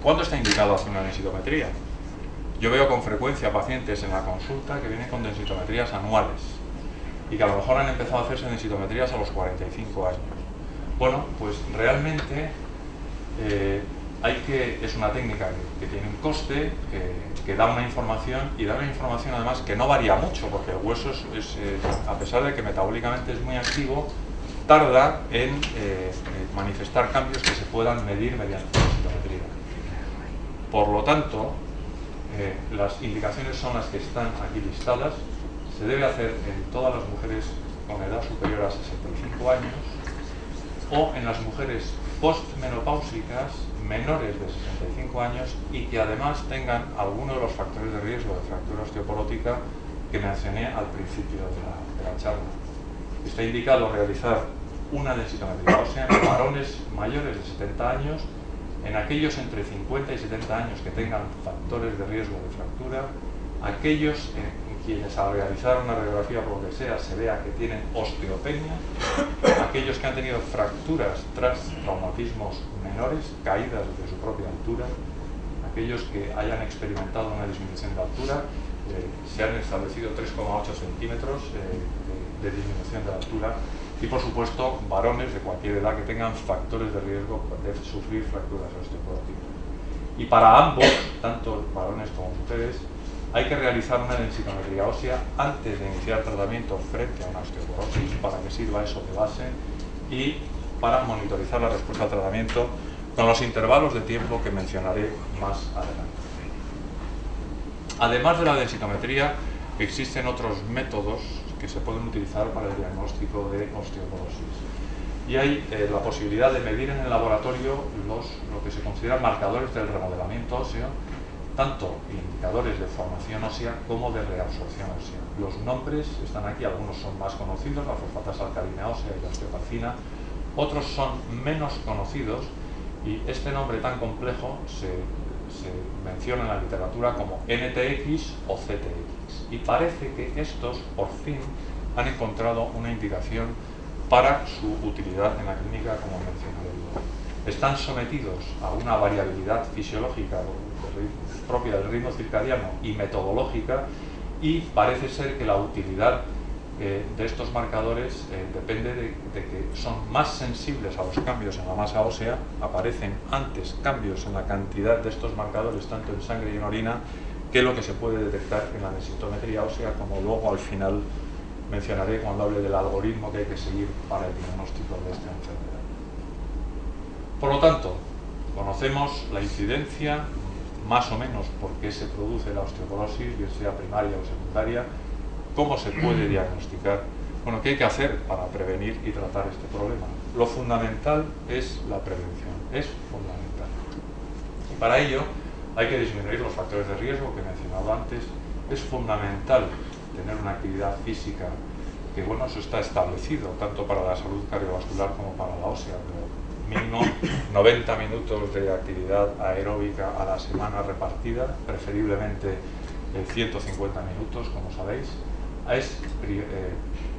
¿Cuándo está indicado hacer una densitometría? Yo veo con frecuencia pacientes en la consulta que vienen con densitometrías anuales y que a lo mejor han empezado a hacerse densitometrías a los 45 años. Bueno, pues realmente es una técnica que tiene un coste, que da una información, y da una información además que no varía mucho, porque el hueso a pesar de que metabólicamente es muy activo, tarda en manifestar cambios que se puedan medir mediante la densitometría. Por lo tanto, las indicaciones son las que están aquí listadas. Se debe hacer en todas las mujeres con edad superior a 65 años o en las mujeres postmenopáusicas menores de 65 años y que además tengan alguno de los factores de riesgo de fractura osteoporótica que mencioné al principio de la charla. Está indicado realizar una densitometría ósea en varones mayores de 70 años, en aquellos entre 50 y 70 años que tengan factores de riesgo de fractura, aquellos en quienes al realizar una radiografía por lo que sea se vea que tienen osteopenia, aquellos que han tenido fracturas tras traumatismos menores, caídas de su propia altura, aquellos que hayan experimentado una disminución de altura, se han establecido 3,8 centímetros de disminución de altura, y por supuesto varones de cualquier edad que tengan factores de riesgo de sufrir fracturas osteoporóticas. Y para ambos, tanto varones como mujeres, hay que realizar una densitometría ósea antes de iniciar tratamiento frente a una osteoporosis, para que sirva eso de base y para monitorizar la respuesta al tratamiento con los intervalos de tiempo que mencionaré más adelante. Además de la densitometría, existen otros métodos que se pueden utilizar para el diagnóstico de osteoporosis. Y hay la posibilidad de medir en el laboratorio lo que se consideran marcadores del remodelamiento óseo, tanto indicadores de formación ósea como de reabsorción ósea. Los nombres están aquí, algunos son más conocidos, la fosfatasa alcalina ósea y la osteopacina, otros son menos conocidos, y este nombre tan complejo se menciona en la literatura como NTX o CTX, y parece que estos por fin han encontrado una indicación para su utilidad en la clínica, como mencioné luego. Están sometidos a una variabilidad fisiológica propia del ritmo circadiano y metodológica, y parece ser que la utilidad de estos marcadores depende de que son más sensibles a los cambios en la masa ósea, aparecen antes cambios en la cantidad de estos marcadores tanto en sangre y en orina que lo que se puede detectar en la densitometría ósea, como luego al final mencionaré cuando hable del algoritmo que hay que seguir para el diagnóstico de esta enfermedad. Por lo tanto, conocemos la incidencia, más o menos por qué se produce la osteoporosis, bien sea primaria o secundaria, cómo se puede diagnosticar, bueno, qué hay que hacer para prevenir y tratar este problema. Lo fundamental es la prevención, es fundamental. Y para ello hay que disminuir los factores de riesgo que he mencionado antes. Es fundamental tener una actividad física que, bueno, eso está establecido tanto para la salud cardiovascular como para la ósea, pero mínimo 90 minutos de actividad aeróbica a la semana repartida, preferiblemente 150 minutos, como sabéis. Es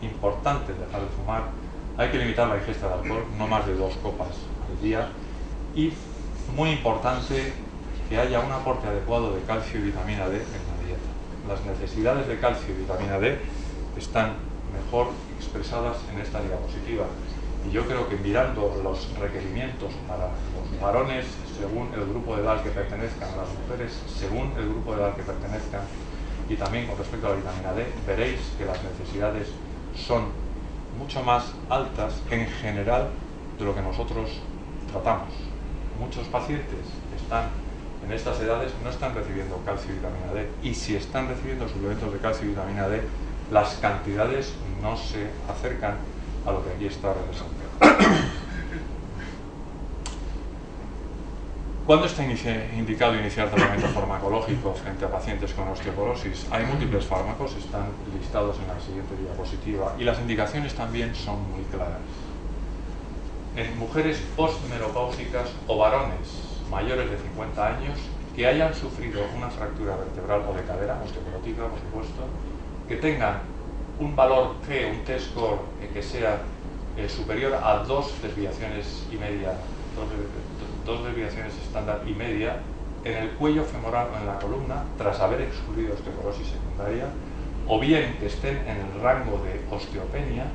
importante dejar de fumar, hay que limitar la ingesta de alcohol, no más de 2 copas al día, y muy importante que haya un aporte adecuado de calcio y vitamina D en la dieta. Las necesidades de calcio y vitamina D están mejor expresadas en esta diapositiva, y yo creo que mirando los requerimientos para los varones según el grupo de edad al que pertenezcan, las mujeres según el grupo de edad al que pertenezcan, y también con respecto a la vitamina D, veréis que las necesidades son mucho más altas en general de lo que nosotros tratamos. Muchos pacientes están en estas edades, no están recibiendo calcio y vitamina D, y si están recibiendo suplementos de calcio y vitamina D, las cantidades no se acercan a lo que aquí está representado. ¿Cuándo está indicado iniciar tratamiento farmacológico frente a pacientes con osteoporosis? Hay múltiples fármacos, están listados en la siguiente diapositiva, y las indicaciones también son muy claras. En mujeres postmenopáusicas o varones mayores de 50 años que hayan sufrido una fractura vertebral o de cadera, osteoporótica por supuesto, que tengan un valor T, un T-score que sea superior a 2 desviaciones y media, 2 desviaciones estándar y media, en el cuello femoral o en la columna tras haber excluido osteoporosis secundaria, o bien que estén en el rango de osteopenia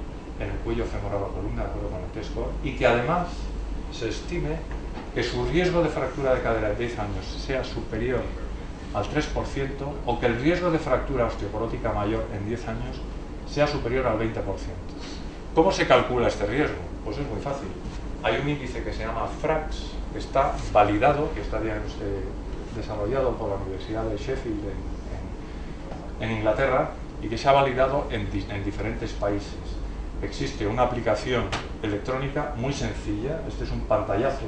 en el cuello femoral o columna, de acuerdo con el T-score, y que además se estime que su riesgo de fractura de cadera en 10 años sea superior al 3%, o que el riesgo de fractura osteoporótica mayor en 10 años sea superior al 20%. ¿Cómo se calcula este riesgo? Pues es muy fácil. Hay un índice que se llama FRAX, que está validado, que está desarrollado por la Universidad de Sheffield en Inglaterra, y que se ha validado en diferentes países. Existe una aplicación electrónica muy sencilla, este es un pantallazo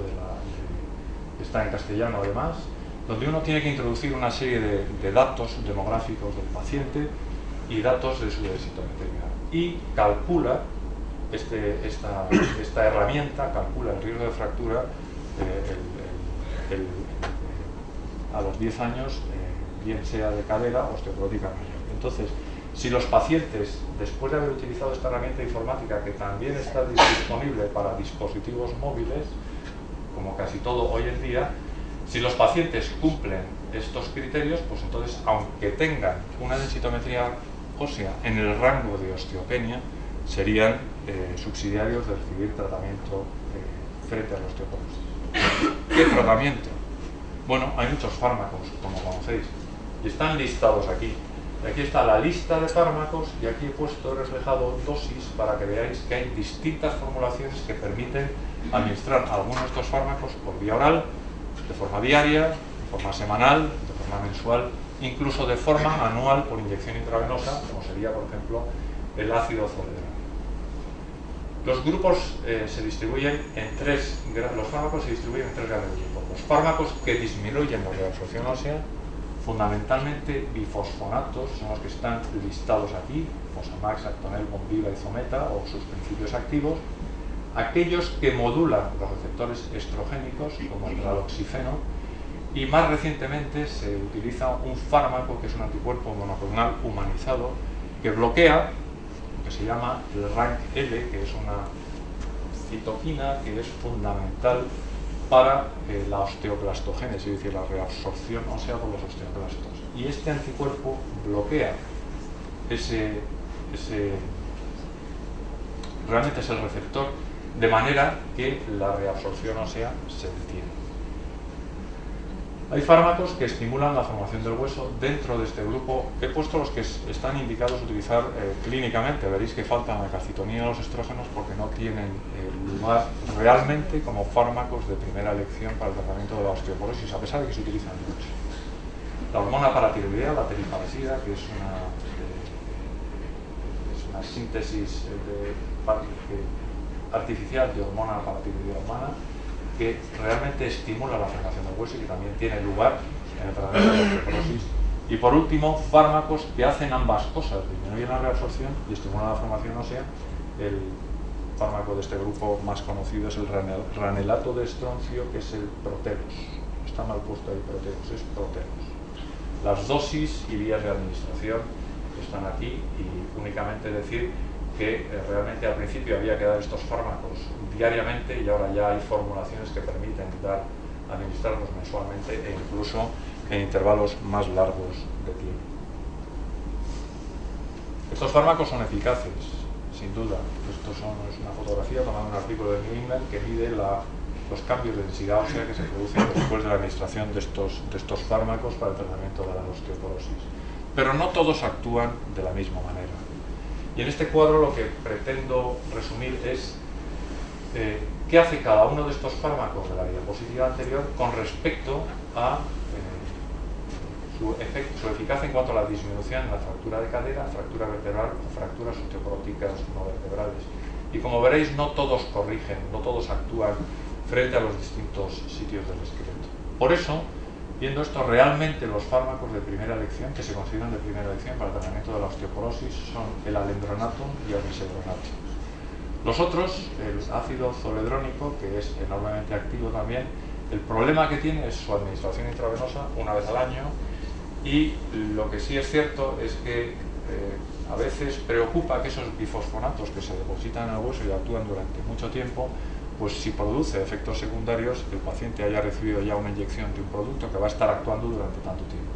que está en castellano además, donde uno tiene que introducir una serie de datos demográficos del paciente y datos de su densitometría, y calcula, esta herramienta calcula el riesgo de fractura a los 10 años, bien sea de cadera o osteoporótica mayor. Entonces, si los pacientes, después de haber utilizado esta herramienta informática, que también está disponible para dispositivos móviles, como casi todo hoy en día, si los pacientes cumplen estos criterios, pues entonces, aunque tengan una densitometría ósea en el rango de osteopenia, serían subsidiarios de recibir tratamiento frente a la osteoporosis. ¿Qué tratamiento? Bueno, hay muchos fármacos, como conocéis, y están listados aquí. Aquí está la lista de fármacos, y aquí he reflejado dosis para que veáis que hay distintas formulaciones que permiten administrar algunos de estos fármacos por vía oral, de forma diaria, de forma semanal, de forma mensual, incluso de forma anual por inyección intravenosa, como sería, por ejemplo, el ácido zoledrónico. Los grupos se distribuyen en los fármacos se distribuyen en tres grandes grupos. Los fármacos que disminuyen la reabsorción ósea, fundamentalmente bifosfonatos, son los que están listados aquí, Fosamax, Actonel, Bonviva, Izometa, o sus principios activos. Aquellos que modulan los receptores estrogénicos, como el raloxifeno, y más recientemente se utiliza un fármaco que es un anticuerpo monoclonal humanizado que bloquea, que se llama el RANKL, que es una citoquina que es fundamental para la osteoclastogénesis, es decir, la reabsorción ósea por los osteoclastos. Y este anticuerpo bloquea realmente es el receptor, de manera que la reabsorción ósea se detiene. Hay fármacos que estimulan la formación del hueso. Dentro de este grupo he puesto los que están indicados a utilizar clínicamente. Veréis que faltan la calcitonina y los estrógenos porque no tienen lugar realmente como fármacos de primera elección para el tratamiento de la osteoporosis, a pesar de que se utilizan mucho. La hormona paratiroidea, la teriparatida, que es una síntesis artificial de hormona paratiroidea humana, que realmente estimula la formación del hueso y que también tiene lugar en el tratamiento de la osteoporosis. Y por último, fármacos que hacen ambas cosas, disminuyen la reabsorción y estimulan la formación ósea. El fármaco de este grupo más conocido es el ranelato de estroncio, que es el Protelos. Está mal puesto ahí Protelos, es Protelos. Las dosis y vías de administración están aquí, y únicamente decir que realmente al principio había que dar estos fármacos diariamente, y ahora ya hay formulaciones que permiten administrarlos mensualmente e incluso en intervalos más largos de tiempo. Estos fármacos son eficaces, sin duda. Esto es una fotografía tomada en un artículo de New England que mide los cambios de densidad ósea que se producen después de la administración de estos fármacos para el tratamiento de la osteoporosis. Pero no todos actúan de la misma manera. Y en este cuadro lo que pretendo resumir es qué hace cada uno de estos fármacos de la diapositiva anterior con respecto a su eficacia en cuanto a la disminución en la fractura de cadera, fractura vertebral o fracturas osteoporóticas no vertebrales. Y como veréis, no todos corrigen, no todos actúan frente a los distintos sitios del esqueleto. Por eso, viendo esto, realmente los fármacos de primera elección, que se consideran de primera elección para el tratamiento de la osteoporosis, son el alendronato y el bisedronato. Los otros, el ácido zoledrónico, que es enormemente activo también, el problema que tiene es su administración intravenosa una vez al año, y lo que sí es cierto es que a veces preocupa que esos bifosfonatos que se depositan en el hueso y actúan durante mucho tiempo pues si produce efectos secundarios, el paciente haya recibido ya una inyección de un producto que va a estar actuando durante tanto tiempo.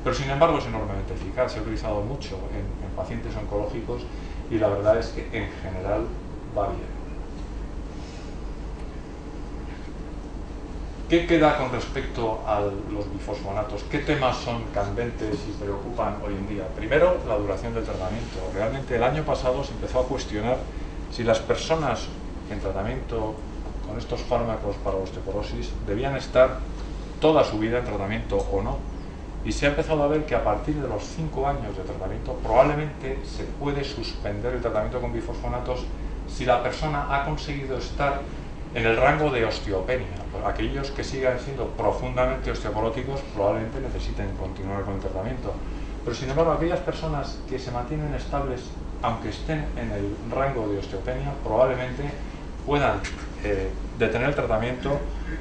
Pero sin embargo es enormemente eficaz, se ha utilizado mucho en pacientes oncológicos y la verdad es que en general va bien. ¿Qué queda con respecto a los bifosfonatos? ¿Qué temas son candentes y preocupan hoy en día? Primero, la duración del tratamiento. Realmente el año pasado se empezó a cuestionar si las personas en tratamiento con estos fármacos para la osteoporosis debían estar toda su vida en tratamiento o no. Y se ha empezado a ver que a partir de los 5 años de tratamiento probablemente se puede suspender el tratamiento con bifosfonatos si la persona ha conseguido estar en el rango de osteopenia. Aquellos que sigan siendo profundamente osteoporóticos probablemente necesiten continuar con el tratamiento. Pero sin embargo, aquellas personas que se mantienen estables, aunque estén en el rango de osteopenia, probablemente puedan detener el tratamiento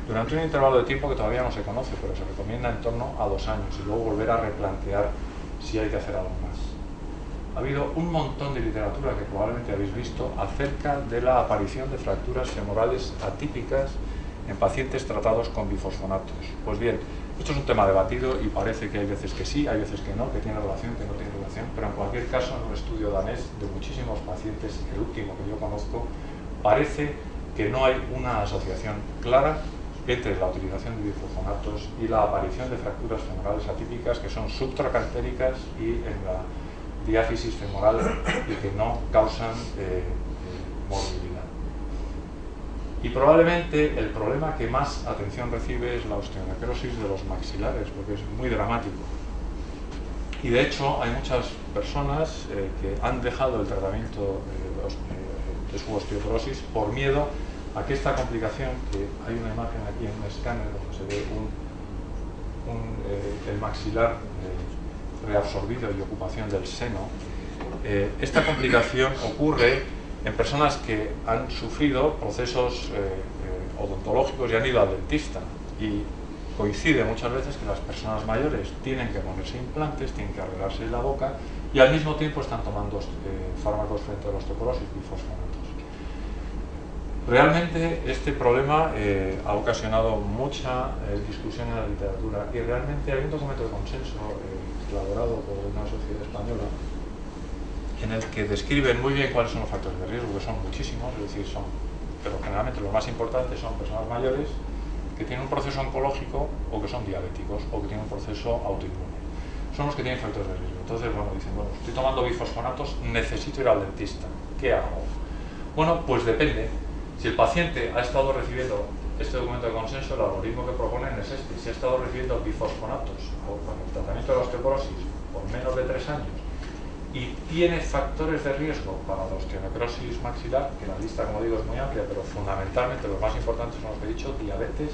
durante un intervalo de tiempo que todavía no se conoce, pero se recomienda en torno a 2 años y luego volver a replantear si hay que hacer algo más. Ha habido un montón de literatura que probablemente habéis visto acerca de la aparición de fracturas femorales atípicas en pacientes tratados con bifosfonatos. Pues bien, esto es un tema debatido y parece que hay veces que sí, hay veces que no, que tiene relación, que no tiene relación, pero en cualquier caso, en un estudio danés de muchísimos pacientes, el último que yo conozco, parece que no hay una asociación clara entre la utilización de bifosfonatos y la aparición de fracturas femorales atípicas que son subtrocantéricas y en la diáfisis femoral y que no causan morbilidad. Y probablemente el problema que más atención recibe es la osteonecrosis de los maxilares, porque es muy dramático. Y de hecho hay muchas personas que han dejado el tratamiento de su osteoporosis por miedo a que esta complicación, que hay una imagen aquí en un escáner donde se ve el maxilar reabsorbido y ocupación del seno, esta complicación ocurre en personas que han sufrido procesos odontológicos y han ido al dentista, y coincide muchas veces que las personas mayores tienen que ponerse implantes, tienen que arreglarse la boca y al mismo tiempo están tomando fármacos frente a la osteoporosis, bifosfonatos. Realmente este problema ha ocasionado mucha discusión en la literatura y realmente hay un documento de consenso elaborado por una sociedad española en el que describen muy bien cuáles son los factores de riesgo, que son muchísimos, es decir, pero generalmente los más importantes son personas mayores que tienen un proceso oncológico o que son diabéticos o que tienen un proceso autoinmune. Son los que tienen factores de riesgo. Entonces, bueno, dicen, bueno, estoy tomando bifosfonatos, necesito ir al dentista. ¿Qué hago? Bueno, pues depende. Si el paciente ha estado recibiendo este documento de consenso, el algoritmo que proponen es este. Si ha estado recibiendo bifosfonatos con el tratamiento de la osteoporosis por menos de 3 años y tiene factores de riesgo para la osteonecrosis maxilar, que la lista, como digo, es muy amplia, pero fundamentalmente los más importantes son los que he dicho: diabetes,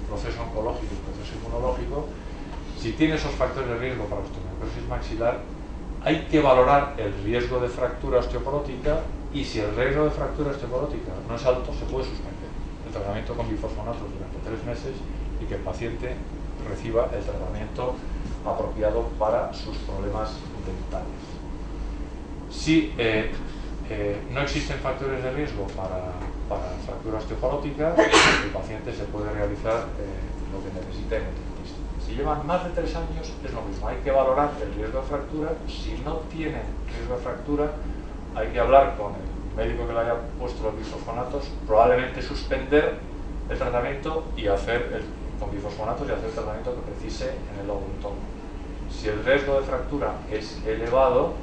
proceso oncológico y proceso inmunológico. Si tiene esos factores de riesgo para la osteonecrosis maxilar, hay que valorar el riesgo de fractura osteoporótica, y si el riesgo de fractura osteoporótica no es alto, se puede suspender el tratamiento con bifosfonatos durante 3 meses y que el paciente reciba el tratamiento apropiado para sus problemas dentales. Si no existen factores de riesgo para fractura osteoporótica, el paciente se puede realizar lo que necesite en el dentista. Si llevan más de 3 años, es lo mismo, hay que valorar el riesgo de fractura. Si no tienen riesgo de fractura, hay que hablar con el médico que le haya puesto los bifosfonatos, probablemente suspender el tratamiento y hacer con bifosfonatos y hacer el tratamiento que precise en el odontólogo. Si el riesgo de fractura es elevado,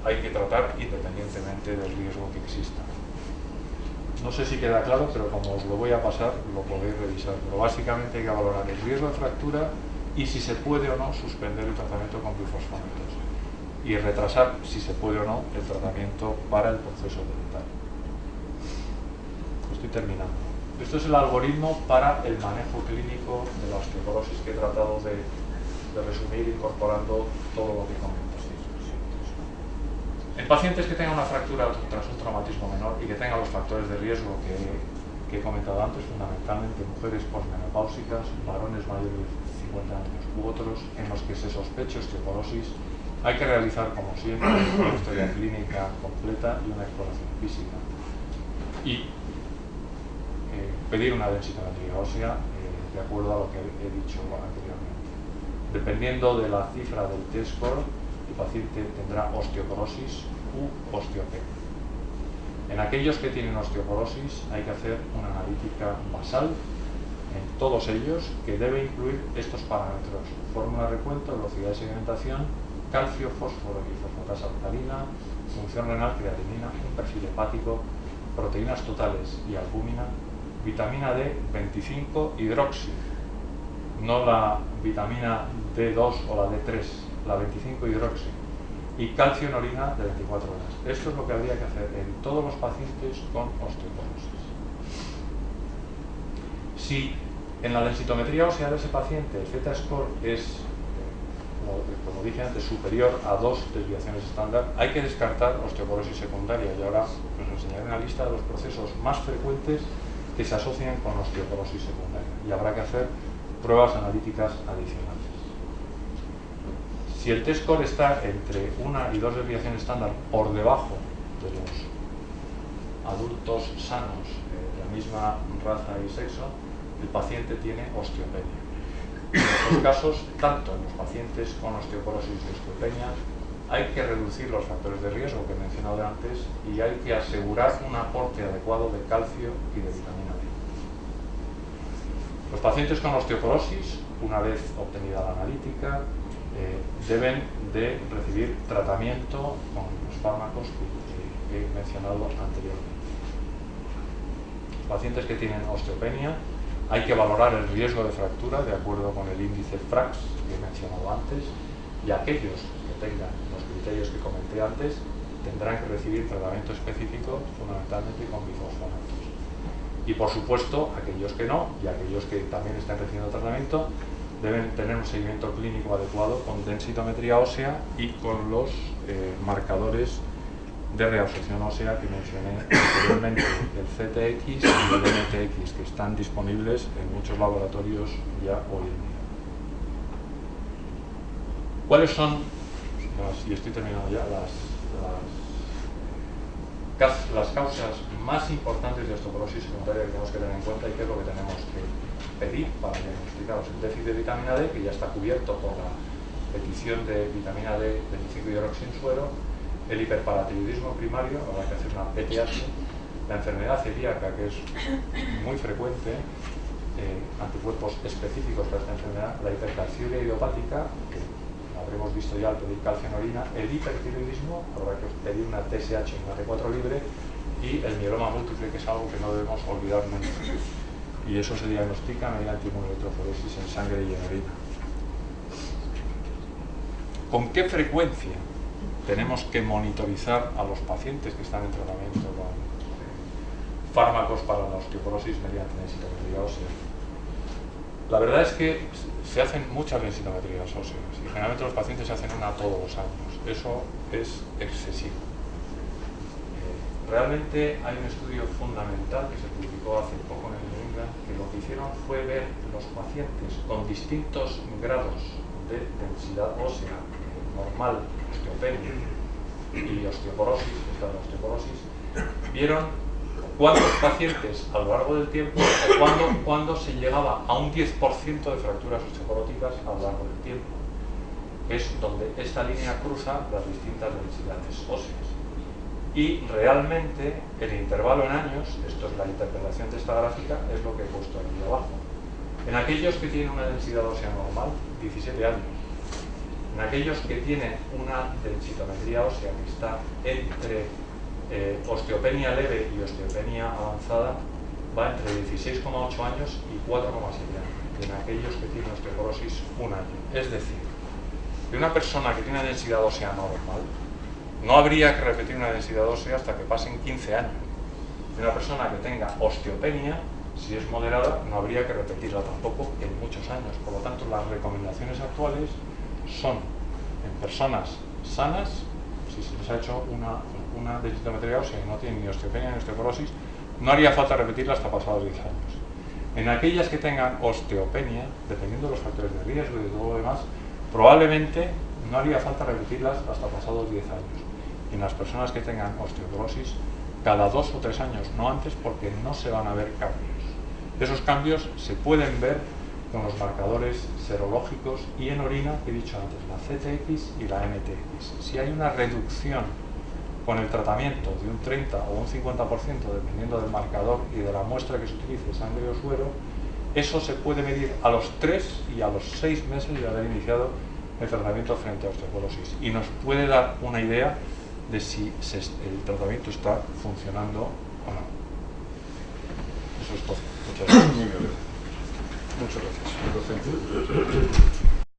hay que tratar independientemente del riesgo que exista. No sé si queda claro, pero como os lo voy a pasar, lo podéis revisar. Pero básicamente hay que valorar el riesgo de fractura y si se puede o no suspender el tratamiento con bifosfonatos, y retrasar, si se puede o no, el tratamiento para el proceso dental. Estoy terminando. Esto es el algoritmo para el manejo clínico de la osteoporosis que he tratado de resumir incorporando todo lo que comento. En pacientes que tengan una fractura tras un traumatismo menor y que tengan los factores de riesgo que he comentado antes, fundamentalmente mujeres posmenopáusicas, varones mayores de 50 años u otros en los que se sospeche osteoporosis, hay que realizar, como siempre, una historia clínica completa y una exploración física. Y pedir una densitometría ósea de acuerdo a lo que he dicho anteriormente. Dependiendo de la cifra del T-score, el paciente tendrá osteoporosis u osteopenia. En aquellos que tienen osteoporosis hay que hacer una analítica basal en todos ellos, que debe incluir estos parámetros: fórmula de recuento, velocidad de sedimentación, calcio, fósforo y fosfatasa alcalina, función renal, creatinina, un perfil hepático, proteínas totales y albúmina, vitamina D 25 hidroxi, no la vitamina D2 o la D3, la 25 hidroxi, y calcio en orina de 24 horas. Esto es lo que habría que hacer en todos los pacientes con osteoporosis. Si en la densitometría ósea de ese paciente el Z-score es, como dije antes, superior a 2 desviaciones estándar, hay que descartar osteoporosis secundaria, y ahora os enseñaré una lista de los procesos más frecuentes que se asocian con osteoporosis secundaria, y habrá que hacer pruebas analíticas adicionales. Si el T-score está entre 1 y 2 desviaciones estándar por debajo de los adultos sanos de la misma raza y sexo, el paciente tiene osteopenia. En estos casos, tanto en los pacientes con osteoporosis y osteopenia, hay que reducir los factores de riesgo que he mencionado antes y hay que asegurar un aporte adecuado de calcio y de vitamina D. Los pacientes con osteoporosis, una vez obtenida la analítica, deben de recibir tratamiento con los fármacos que he mencionado anteriormente. Los pacientes que tienen osteopenia, hay que valorar el riesgo de fractura de acuerdo con el índice FRAX que he mencionado antes, y aquellos que tengan los criterios que comenté antes tendrán que recibir tratamiento específico, fundamentalmente con bifosfonatos. Y por supuesto, aquellos que no, y aquellos que también están recibiendo tratamiento, deben tener un seguimiento clínico adecuado con densitometría ósea y con los marcadores de reabsorción ósea que mencioné anteriormente, el CTX y el MTX, que están disponibles en muchos laboratorios ya hoy en día. ¿Cuáles son, y estoy terminando ya, las causas más importantes de osteoporosis secundaria que tenemos que tener en cuenta y qué es lo que tenemos que pedir para diagnosticar? El déficit de vitamina D, que ya está cubierto por la petición de vitamina D 25 hidroxi en suero, el hiperparatiroidismo primario, habrá que hacer una PTH, la enfermedad celíaca, que es muy frecuente, anticuerpos específicos para esta enfermedad, la hipercalciuria idiopática, que habremos visto ya al pedir calcio en orina, el hipertiroidismo, habrá que pedir una TSH y una T4 libre, y el mieloma múltiple, que es algo que no debemos olvidar nunca. Y eso se diagnostica mediante inmunoelectroforesis en sangre y en orina. ¿Con qué frecuencia tenemos que monitorizar a los pacientes que están en tratamiento con fármacos para la osteoporosis mediante densitometría ósea? La verdad es que se hacen muchas densitometrías óseas y generalmente los pacientes se hacen una todos los años. Eso es excesivo. Realmente hay un estudio fundamental que se publicó hace poco en el New England, que lo que hicieron fue ver los pacientes con distintos grados de densidad ósea normal, osteopenia y osteoporosis, vieron cuántos pacientes a lo largo del tiempo o cuándo se llegaba a un 10% de fracturas osteoporóticas a lo largo del tiempo. Es donde esta línea cruza las distintas densidades óseas. Y realmente el intervalo en años, esto es la interpelación de esta gráfica, es lo que he puesto aquí abajo. En aquellos que tienen una densidad ósea normal, 17 años. En aquellos que tienen una densitometría ósea que está entre osteopenia leve y osteopenia avanzada, va entre 16,8 años y 4,7 años. Y en aquellos que tienen osteoporosis, 1 año. Es decir, de una persona que tiene una densidad ósea normal, no habría que repetir una densidad ósea hasta que pasen 15 años. De una persona que tenga osteopenia, si es moderada, no habría que repetirla tampoco en muchos años. Por lo tanto, las recomendaciones actuales son en personas sanas, si se les ha hecho una densitometría ósea y no tienen ni osteopenia ni osteoporosis, no haría falta repetirla hasta pasados 10 años. En aquellas que tengan osteopenia, dependiendo de los factores de riesgo y de todo lo demás, probablemente no haría falta repetirlas hasta pasados 10 años. Y en las personas que tengan osteoporosis, cada 2 o 3 años, no antes, porque no se van a ver cambios. Esos cambios se pueden ver con los marcadores serológicos y en orina que he dicho antes, la CTX y la NTX. Si hay una reducción con el tratamiento de un 30 o un 50%, dependiendo del marcador y de la muestra que se utilice, sangre o suero, eso se puede medir a los 3 y a los 6 meses de haber iniciado el tratamiento frente a osteoporosis, y nos puede dar una idea de si el tratamiento está funcionando o no. Eso es todo. Muchas gracias. Muchas gracias.